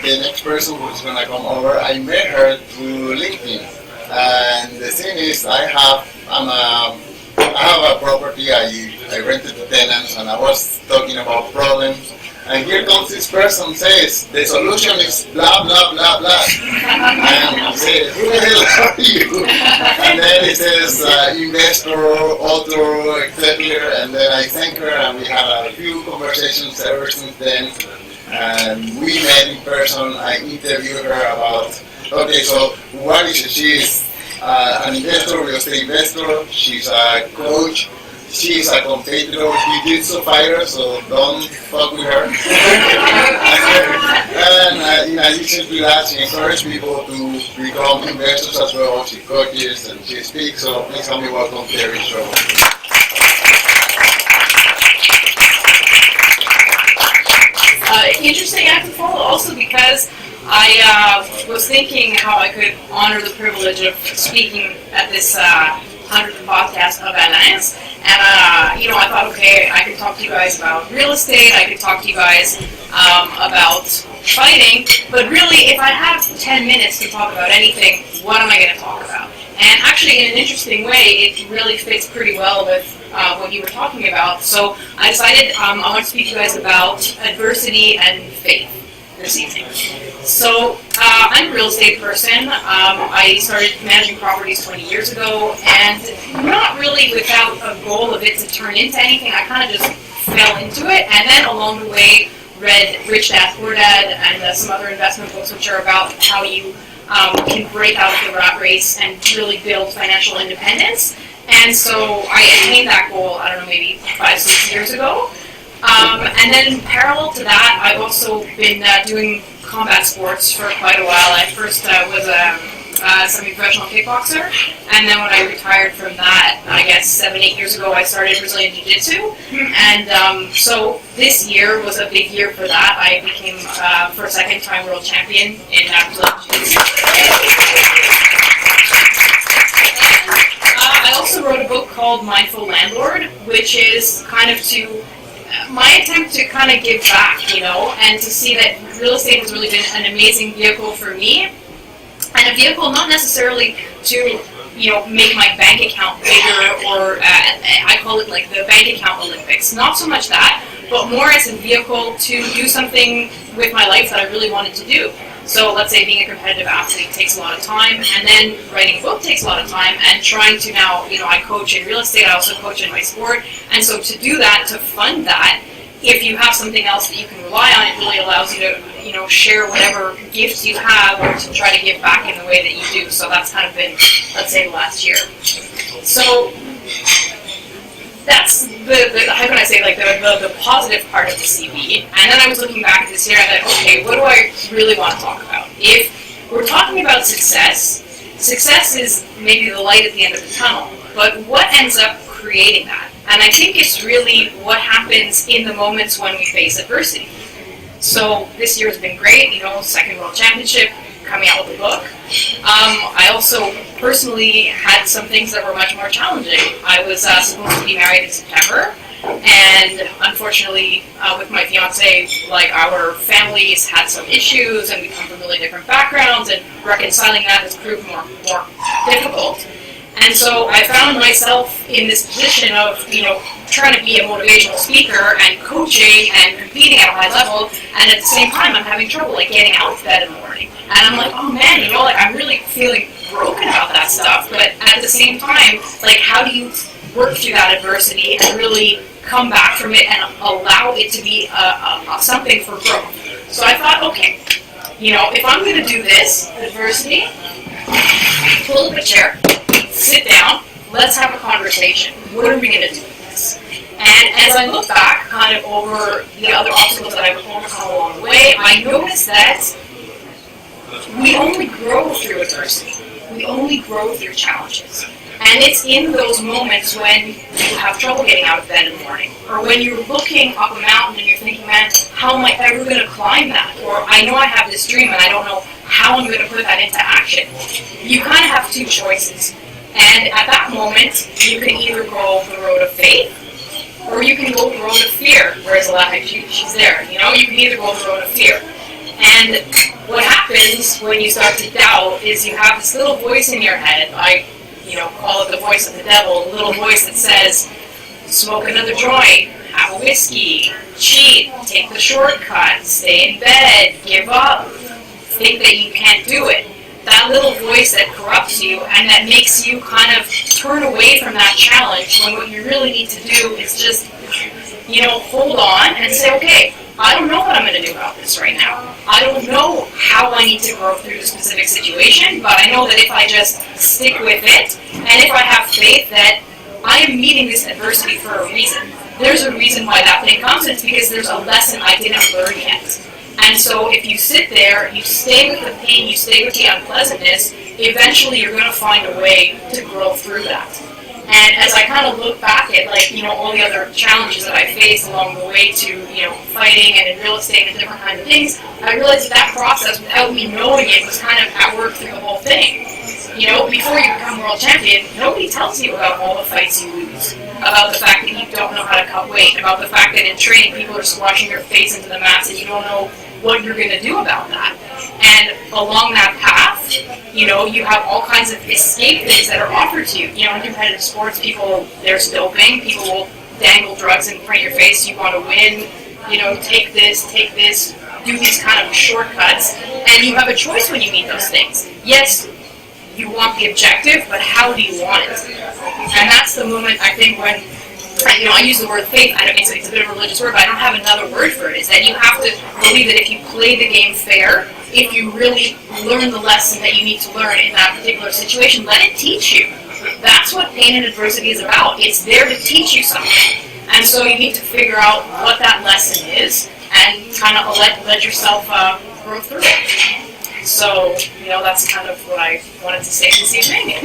the next person who's gonna come over, I met her through LinkedIn. And the thing is, I have a property. I rented to tenants, and I was talking about problems. And here comes this person says the solution is blah blah blah blah. And I say, who the hell are you? And then it says investor, author, etc. And then I thank her, and we had a few conversations ever since then. And we met in person. I interviewed her about, okay, so what is she? She's an investor, real estate investor. She's a coach. She's a competitor, jiu-jitsu fighter, so don't fuck with her. And in addition to that, she encourages people to become investors as well. She coaches and she speaks, so please help me welcome Terrie Schauer. Interesting act to follow also because I was thinking how I could honor the privilege of speaking at this 100th podcast of Alain. And, I thought, okay, I could talk to you guys about real estate, I could talk to you guys about fighting, but really, if I have 10 minutes to talk about anything, what am I going to talk about? And actually, in an interesting way, it really fits pretty well with what you were talking about. So I decided I want to speak to you guys about adversity and faith this evening. So I'm a real estate person. I started managing properties 20 years ago, and not really without a goal of it to turn into anything. I kind of just fell into it, and then along the way read Rich Dad Poor Dad and some other investment books which are about how you can break out of the rat race and really build financial independence. And so I attained that goal, I don't know, maybe 5-6 years ago. And then parallel to that, I've also been doing combat sports for quite a while. I first was a semi-professional kickboxer, and then when I retired from that, I guess 7-8 years ago, I started Brazilian Jiu-Jitsu. And so this year was a big year for that. I became, for a second time, world champion in Brazilian Jiu-Jitsu. I also wrote a book called Mindful Landlord, which is kind of my attempt to kind of give back, and to see that real estate has really been an amazing vehicle for me, and a vehicle not necessarily to, make my bank account bigger, or I call it like the bank account Olympics. Not so much that, but more as a vehicle to do something with my life that I really wanted to do. So let's say being a competitive athlete takes a lot of time, and then writing a book takes a lot of time, and trying to now, I coach in real estate, I also coach in my sport, and so to do that, to fund that, if you have something else that you can rely on, it really allows you to, share whatever gifts you have, or to try to give back in the way that you do. So that's kind of been, let's say, the last year. So that's how can I say, like the positive part of the CV. And then I was looking back at this year and I thought, okay, what do I really want to talk about? If we're talking about success is maybe the light at the end of the tunnel, but what ends up creating that? And I think it's really what happens in the moments when we face adversity. So this year has been great, second world championship, coming out with a book. I also personally had some things that were much more challenging. I was supposed to be married in September, and unfortunately with my fiance, our families had some issues, and we come from really different backgrounds, and reconciling that has proved more difficult. And so I found myself in this position of, trying to be a motivational speaker and coaching and competing at a high level, and at the same time I'm having trouble getting out of bed in the morning. And I'm like, oh man, I'm really feeling broken about that stuff. But at the same time, how do you work through that adversity and really come back from it and allow it to be something for growth? So I thought, okay, if I'm going to do this, adversity, pull up a chair, sit down, let's have a conversation. What are we going to do with this? And as I look back kind of over the other obstacles that I've overcome along the way, I noticed that we only grow through adversity. We only grow through challenges. And it's in those moments when you have trouble getting out of bed in the morning, or when you're looking up a mountain and you're thinking, man, how am I ever going to climb that? Or I know I have this dream and I don't know how I'm going to put that into action. You kind of have two choices. And at that moment, you can either go the road of faith, or you can go the road of fear. Whereas Elaheh, she's there, you can either go the road of fear. And happens when you start to doubt is you have this little voice in your head. I, call it the voice of the devil, a little voice that says, smoke another joint, have a whiskey, cheat, take the shortcut, stay in bed, give up, think that you can't do it. That little voice that corrupts you and that makes you kind of turn away from that challenge when what you really need to do is just, hold on and say, okay, I don't know what I'm going to do about this right now. I don't know how I need to grow through the specific situation, but I know that if I just stick with it and if I have faith that I am meeting this adversity for a reason. There's a reason why that thing comes, and it's because there's a lesson I didn't learn yet. And so if you sit there, you stay with the pain, you stay with the unpleasantness, eventually you're going to find a way to grow through that. And as I kind of look back at, all the other challenges that I faced along the way to, fighting and in real estate and different kinds of things, I realized that process, without me knowing it, was kind of at work through the whole thing. Before you become world champion, nobody tells you about all the fights you lose, about the fact that you don't know how to cut weight, about the fact that in training people are squashing your face into the mats and you don't know what you're going to do about that. And along that path, you have all kinds of escape things that are offered to you. In competitive sports, there's doping, people will dangle drugs in front of your face, you want to win, take this, do these kind of shortcuts, and you have a choice when you meet those things. Yes, you want the objective, but how do you want it? And that's the moment, I think, when, I use the word faith, I don't mean it's a bit of a religious word, but I don't have another word for it, is that you have to believe that if you play the game fair, if you really learn the lesson that you need to learn in that particular situation, let it teach you. That's what pain and adversity is about. It's there to teach you something. And so you need to figure out what that lesson is and kind of let yourself grow through it. So, that's kind of what I wanted to say this evening.